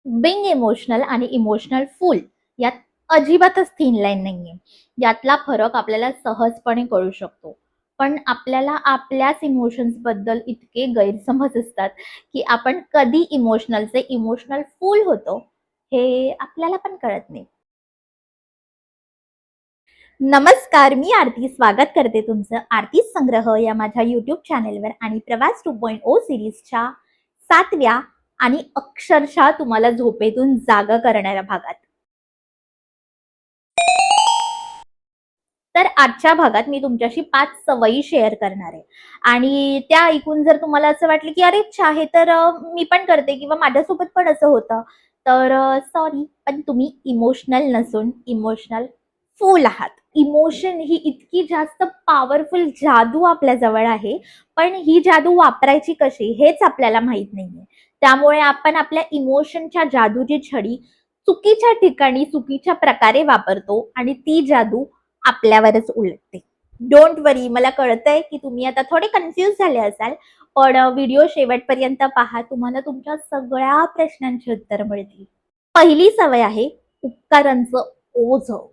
Bing emotional आणि emotional फुल यात अजिबातच थिन लाईन नाहीये. यातला फरक आपल्याला सहजपणे कळू शकतो. पण आपल्याला आपल्याच इमोशन्स बद्दल इतके गैरसमज असतात की आपण कधी इमोशनलचे इमोशनल फुल होतो हे आपल्याला पण कळत नाही. नमस्कार, मी आरती स्वागत करते तुमचं आरतीच संग्रह या माझ्या युट्यूब चॅनेलवर आणि प्रवास 2.0 सिरीजच्या 7व्या आणि अक्षरशः तुम्हाला झोपेतून जागा करणाऱ्या भागात. तर आजच्या भागात मी तुमच्याशी 5 सवयी शेअर करणार आहे आणि त्या ऐकून जर तुम्हाला असं वाटलं की अरे अच्छा हे तर मी पण करते किंवा माझ्यासोबत पण असं होतं, तर सॉरी, पण तुम्ही इमोशनल नसून इमोशनल फूल आहात. इमोशन ही इतकी जास्त पॉवरफुल जादू आपल्या जवळ आहे, पण ही जादू वापरायची कशी हेच आपल्याला माहित नाहीये. त्यामुळे आपण आपल्या इमोशनच्या जादूची छडी चुकीच्या ठिकाणी चुकीच्या प्रकारे वापरतो आणि ती जादू आपल्यावरच उलटते. डोंट वरी, मला कळतंय की तुम्ही आता थोडे कन्फ्युज झाले असाल, पण व्हिडिओ शेवटपर्यंत पहा, तुम्हाला तुमच्या सगळ्या प्रश्नांची उत्तर मिळतील. पहिली सवय आहे उपकारांचं ओझं.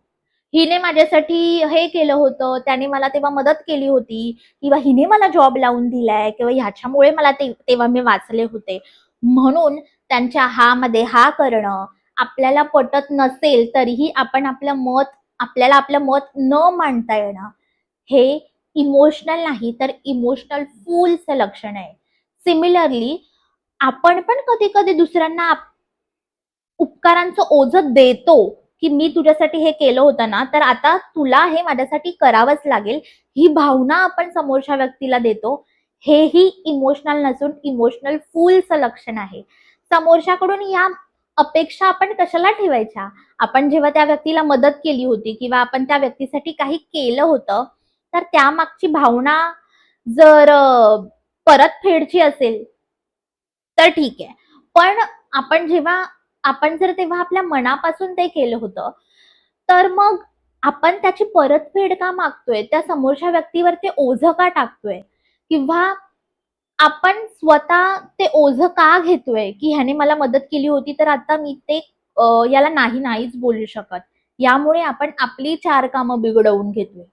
हिने माझ्यासाठी हे केलं होतं, त्याने मला तेव्हा मदत केली होती, किंवा हिने मला जॉब लावून दिलाय, किंवा ह्याच्यामुळे मला तेव्हा मी वाचले होते. म्हणून त्यांच्या हा मध्ये हा करणं, आपल्याला पटत नसेल तरीही आपल्याला आपलं मत न मांडता येणं, हे इमोशनल नाही तर इमोशनल फूलचं लक्षण आहे. सिमिलरली आपण पण कधी कधी दुसऱ्यांना उपकारांचं ओझं देतो, की मी तुझ्यासाठी हे केलं होतं ना, तर आता तुला हे माझ्यासाठी करावंच लागेल. ही भावना आपण समोरच्या व्यक्तीला देतो. हेही इमोशनल नसून इमोशनल फूलचं लक्षण आहे. समोरच्याकडून या अपेक्षा आपण कशाला ठेवायच्या? आपण जेव्हा त्या व्यक्तीला मदत केली होती किंवा आपण त्या व्यक्तीसाठी काही केलं होतं, तर त्यामागची भावना जर परतफेडची असेल तर ठीक आहे. पण आपण जर तेव्हा आपल्या मनापासून ते केलं होतं, तर मग आपण त्याची परतफेड का मागतोय? त्या समोरच्या व्यक्तीवर ते ओझं का टाकतोय? किंवा आपण स्वतः ते ओझं का घेतोय, की ह्याने मला मदत केली होती, तर आता मी ते याला नाहीच बोलू शकत. यामुळे आपण आपली 4 कामं बिघडवून घेतोय.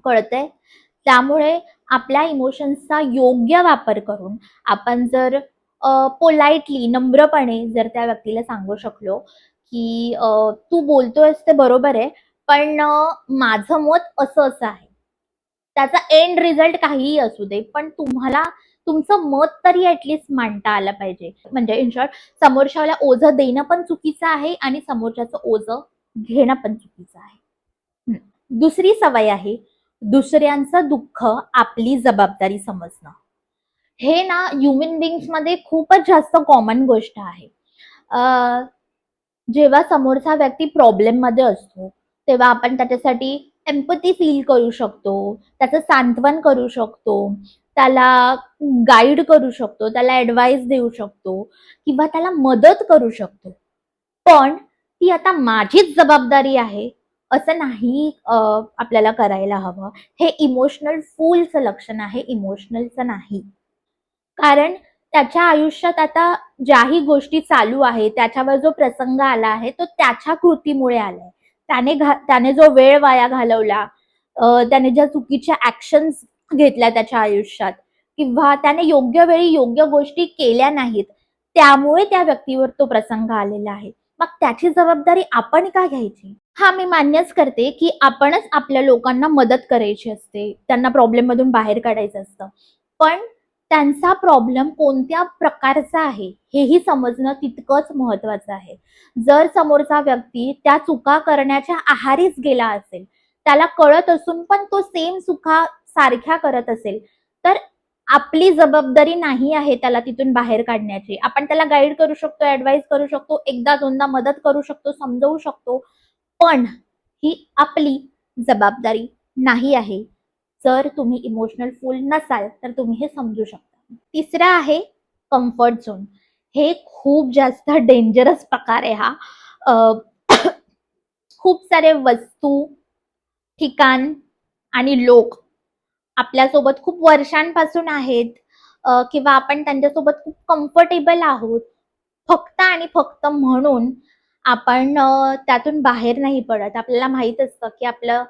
कळतंय? त्यामुळे आपल्या इमोशन्सचा योग्य वापर करून आपण जर पोलाइटली, नम्रपणे जर त्या व्यक्तीला सांगू शकलो, की "तू बोलतोयस ते बरोबर आहे, पण माझं मत असं-असं आहे." त्याचा एंड रिझल्ट काहीही असू दे, पण तुम्हाला तुमचं मत तरी ॲटलीस्ट मांडता आलं पाहिजे. म्हणजे इन शॉर्ट, समोरच्याला ओझं देणं पण चुकीचं आहे आणि समोरच्याचं ओझं घेणं पण चुकीचं आहे. हं. दुसरी सवय आहे, दुसऱ्यांचं दुःख आपली जबाबदारी समजणं. हे ना ह्युमन बीइंग्समध्ये खूपच जास्त कॉमन गोष्ट आहे. अ, जेव्हा समोरचा व्यक्ती प्रॉब्लेममध्ये असतो, तेव्हा आपण त्याच्यासाठी एम्पॅथी फील करू शकतो, त्याचं सांत्वन करू शकतो, त्याला गाईड करू शकतो, त्याला ॲडवाईस देऊ शकतो किंवा त्याला मदत करू शकतो. पण ती आता माझीच जबाबदारी आहे, असं नाही आपल्याला करायला हवं. हे इमोशनल फूलचं लक्षण आहे, इमोशनलचं नाही. कारण त्याच्या आयुष्यात आता ज्याही गोष्टी चालू आहेत, त्याच्यावर जो प्रसंग आला आहे, तो त्याच्या कृतीमुळे आलाय. त्याने जो वेळ वाया घालवला, त्याने ज्या चुकीच्या ॲक्शन्स घेतल्या त्याच्या आयुष्यात, किंवा त्याने योग्य वेळी योग्य गोष्टी केल्या नाहीत, त्यामुळे त्या व्यक्तीवर तो प्रसंग आलेला आहे. मग त्याची जबाबदारी आपण का घ्यायची? हां, मी मान्यच करते, की आपणच आपल्या लोकांना मदत करायची असते. त्यांना प्रॉब्लेममधून बाहेर काढायचं असतं. पण त्यांचा प्रॉब्लेम कोणत्या प्रकारचा आहे, हेही समजणं तितकंच महत्त्वाचं आहे. जर समोरचा व्यक्ती त्या चुका करण्याच्या आहारीच गेला असेल, त्याला कळत असून पण तो सेम चुका सारख्या करत असेल, तर आपली जबाबदारी नाही आहे त्याला तिथून बाहेर काढण्याची. आपण त्याला गाईड करू शकतो, ॲडवाईस करू शकतो, एकदा दोनदा मदत करू शकतो, समजवू शकतो. पण ही आपली जबाबदारी नाही आहे. जर तुम्ही इमोशनल फूल नसाल, तर तुम्ही हे समजू शकता. तिसरा आहे कम्फर्ट झोन. हे खूप जास्त डेंजरस प्रकार आहे हा. अ, खूप सारे वस्तू, ठिकाण आणि लोक आपल्यासोबत खूप वर्षांपासून आहेत, किंवा आपण त्यांच्यासोबत खूप कम्फर्टेबल आहोत. फक्त आणि फक्त म्हणून आपण त्यातून बाहेर नाही पडत. आपल्याला माहित असतं की आपलं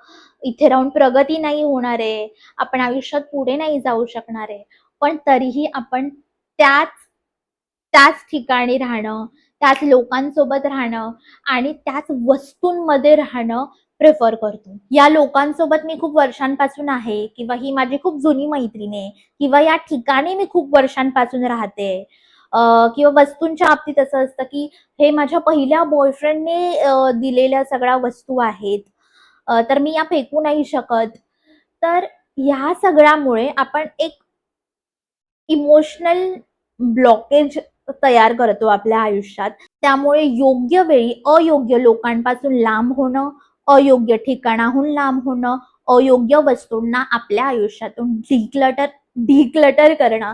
इथे राहून प्रगती नाही होणार आहे, आपण आयुष्यात पुढे नाही जाऊ शकणार आहे. पण तरीही आपण त्याच त्याच ठिकाणी राहणं, त्याच लोकांसोबत राहणं आणि त्याच वस्तूंमध्ये राहणं प्रिफर करतो. या लोकांसोबत मी खूप वर्षांपासून आहे किंवा ही माझी खूप जुनी मैत्रीण आहे किंवा या ठिकाणी मी खूप वर्षांपासून राहते. किंवा वस्तूंच्या बाबतीत असं असतं की हे माझ्या पहिल्या बॉयफ्रेंडने दिलेल्या सगळ्या वस्तू आहेत. तर मी या फेकू नाही शकत. तर ह्या सगळ्यामुळे आपण एक इमोशनल ब्लॉकेज तयार करतो आपल्या आयुष्यात. त्यामुळे योग्य वेळी अयोग्य लोकांपासून लांब होणं, अयोग्य ठिकाणाहून लांब होणं, अयोग्य वस्तूंना आपल्या आयुष्यातून डिक्लटर करणं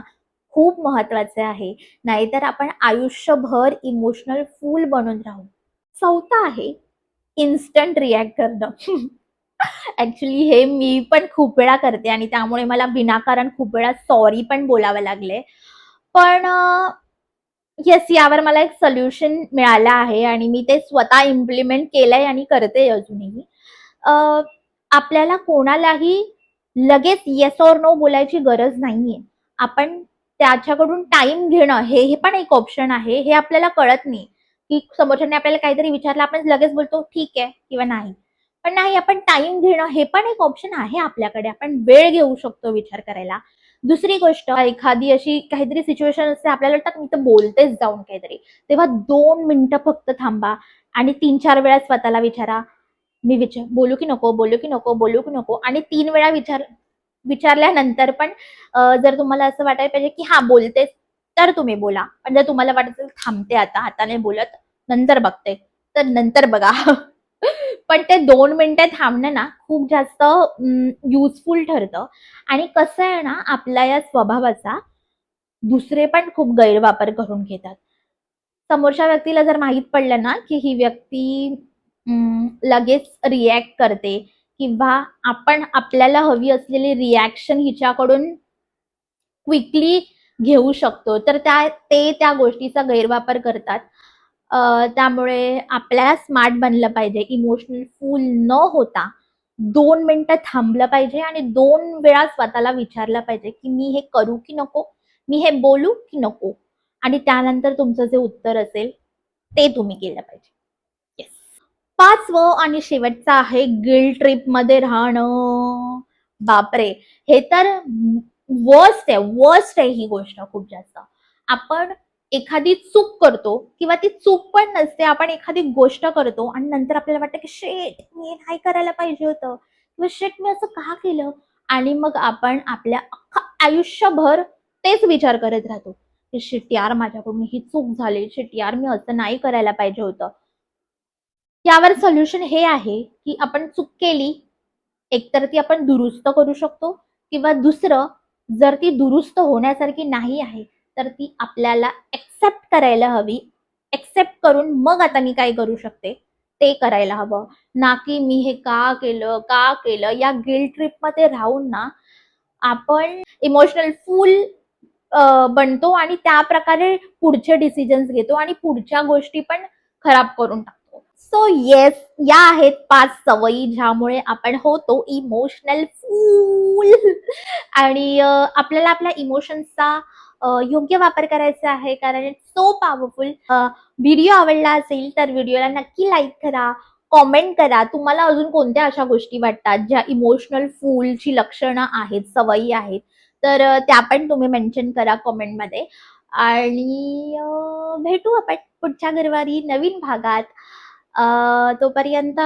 खूप महत्वाचे आहे. नाहीतर आपण आयुष्यभर इमोशनल फूल बनून राहू. चौथा आहे इन्स्टंट रिॲक्ट करणं. ऍक्च्युली हे मी पण खूप वेळा करते आणि त्यामुळे मला विनाकारण खूप वेळा सॉरी पण बोलावं लागले. पण येस, यावर मला एक सोल्युशन मिळालं आहे आणि मी ते स्वतः इम्प्लिमेंट केलंय आणि करते अजूनही. अ, आपल्याला कोणालाही लगेच येस ऑर नो बोलायची गरज नाहीये. आपण त्याच्याकडून टाइम घेणं हे पण एक ऑप्शन आहे. हे आपल्याला कळत नाही, की समोरच्याने आपल्याला काहीतरी विचारलं, आपण लगेच बोलतो ठीक आहे किंवा नाही. पण नाही, आपण टाइम घेणं हे पण एक ऑप्शन आहे आपल्याकडे. आपण वेळ घेऊ शकतो विचार करायला. दुसरी गोष्ट, एखादी अशी काहीतरी सिच्युएशन असते, आपल्याला वाटतं मी तर बोलतेच जाऊन काहीतरी. तेव्हा 2 मिनिटं फक्त थांबा आणि 3-4 वेळा स्वतःला विचारा, मी बोलू की नको, बोलू की नको, बोलू की नको, आणि 3 वेळा विचारल्यानंतर पण जर तुम्हाला असं वाटायला पाहिजे की हा बोलतेच, तर तुम्ही बोला. पण जर तुम्हाला वाटत असेल थांबते आता नाही बोलत, नंतर बघते, तर नंतर बघा. पण ते 2 मिनिटं थांबणं ना खूप जास्त युजफुल ठरतं. आणि कसं आहे ना, आपल्या या स्वभावाचा दुसरे पण खूप गैरवापर करून घेतात. समोरच्या व्यक्तीला जर माहित पडलं ना की ही व्यक्ती लगेच रिॲक्ट करते किंवा आपण आपल्याला हवी असलेली रिॲक्शन हिच्याकडून क्विकली घेऊ शकतो, तर त्या गोष्टीचा गैरवापर करतात. त्यामुळे आपल्याला स्मार्ट बनलं पाहिजे. इमोशनल फूल न होता 2 मिनिटं थांबलं पाहिजे आणि 2 वेळा स्वतःला विचारलं पाहिजे की मी हे करू की नको, मी हे बोलू की नको, आणि त्यानंतर तुमचं जे उत्तर असेल ते तुम्ही केलं पाहिजे. येस. 5वं आणि शेवटचं आहे गिल्ट ट्रिपमध्ये राहणं. बापरे! हे तर वर्स्ट आहे ही गोष्ट खूप जास्त. आपण एखादी चूक करतो किंवा ती चूक पण नसते. आपण एखादी गोष्ट करतो आणि नंतर आपल्याला वाटतं की शिट, मी हे नाही करायला पाहिजे होतं किंवा शिट, मी असं का केलं? आणि मग आपण आपल्या अख्खं आयुष्यभर तेच विचार करत राहतो, की शिट यार, माझ्याकडून ही चूक झाली. शिट यार, मी असं नाही करायला पाहिजे होतं. यावर सोल्युशन हे आहे की आपण चूक केली, एकतर ती आपण दुरुस्त करू शकतो किंवा दुसरं, जर ती दुरुस्त होण्यासारखी नाही आहे तर ती आपल्याला एक्सेप्ट करायला हवी. एक्सेप्ट करून मग आता मी काय करू शकते ते करायला हवं. ना की मी हे का केलं या गिल्ट ट्रिपमध्ये राहून ना आपण इमोशनल फूल बनतो आणि त्या प्रकारे पुढचे डिसिजन्स घेतो आणि पुढच्या गोष्टी पण खराब करून टाकतो. सो येस, या आहेत 5 सवयी ज्यामुळे आपण होतो इमोशनल फूल. आणि आपल्याला आपल्या इमोशन्सचा योग्य वापर करायचा आहे, कारण इट्स सो पॉवरफुल. व्हिडिओ आवडला असेल तर व्हिडिओला नक्की लाईक करा, कॉमेंट करा. तुम्हाला अजून कोणत्या अशा गोष्टी वाटतात ज्या इमोशनल फूलची लक्षणं आहेत, सवयी आहेत, तर त्या पण तुम्ही मेन्शन करा कॉमेंटमध्ये. आणि भेटू आपण पुढच्या गुरुवारी नवीन भागात. तोपर्यंत